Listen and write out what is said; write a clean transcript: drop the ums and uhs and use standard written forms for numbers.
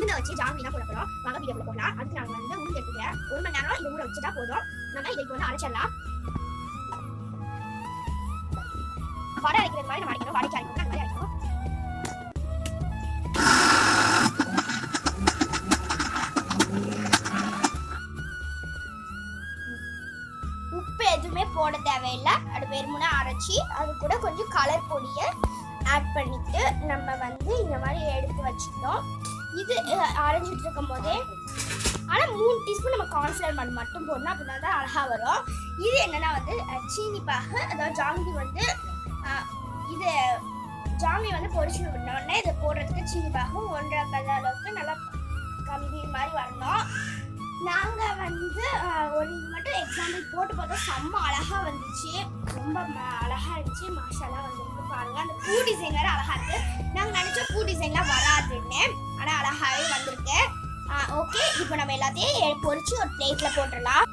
உளுந்த வச்சு ஜாங்கிரி தான் போட போறோம். வாங்க வீடியோக்குள்ள போகலாம். அதுக்கு நாங்க வந்து உளுந்து எடுத்துக்கிறேன். 1 மணி நேரம் இதை ஊற வச்சுட்டா போதும். நம்ம இதை வந்து அரைச்சிடலாம். வடை அரைக்கிறது மாதிரி நம்ம அரைக்கணும். வடைக்கு அரைக்கணும், அந்த மாதிரி அரைக்கணும். உப்பு எதுவுமே போட தேவையில்லை. அது வெறுமனே அரைச்சி அது கூட கொஞ்சம் கலர் பொடியை ஆட் பண்ணிட்டு நம்ம வந்து இந்த மாதிரி எடுத்து வச்சுக்கிட்டோம். இது அரைஞ்சிட்டு இருக்கும் போதே ஆனால் 3 டீஸ்பூன் நம்ம கார்ன்ஃப்ளவர் மட்டும் போடணும். அப்படின்னா தான் அழகாக வரும். இது என்னன்னா வந்து சீனி பாகு, அதாவது ஜாங்கிரி வந்து இது ஜாங்கிரி வந்து பொரிச்சு விட்டோடனே இதை போடுறதுக்கு சீனி பாகு 1.5 கல் அளவுக்கு நல்லா கம்பி மாதிரி வரணும். நாங்கள் வந்து ஒரு இது மட்டும் எக்ஸாம்பிள் போட்டு பார்த்தோம். செம்ம அழகாக வந்துச்சு. ரொம்ப அழகாக இருந்துச்சு. மாஷாலாம் வந்துருக்கு பாருங்க. அந்த பூ டிசைன் வேறு அழகாக இருக்குது. நாங்கள் நினச்சோம் பூ டிசைன்லாம் வராதுன்னு, ஆனால் அழகாகவே வந்திருக்கு. ஓகே, இப்போ நம்ம எல்லாத்தையும் பொரிச்சு ஒரு பிளேட்டில் போட்டுடலாம்.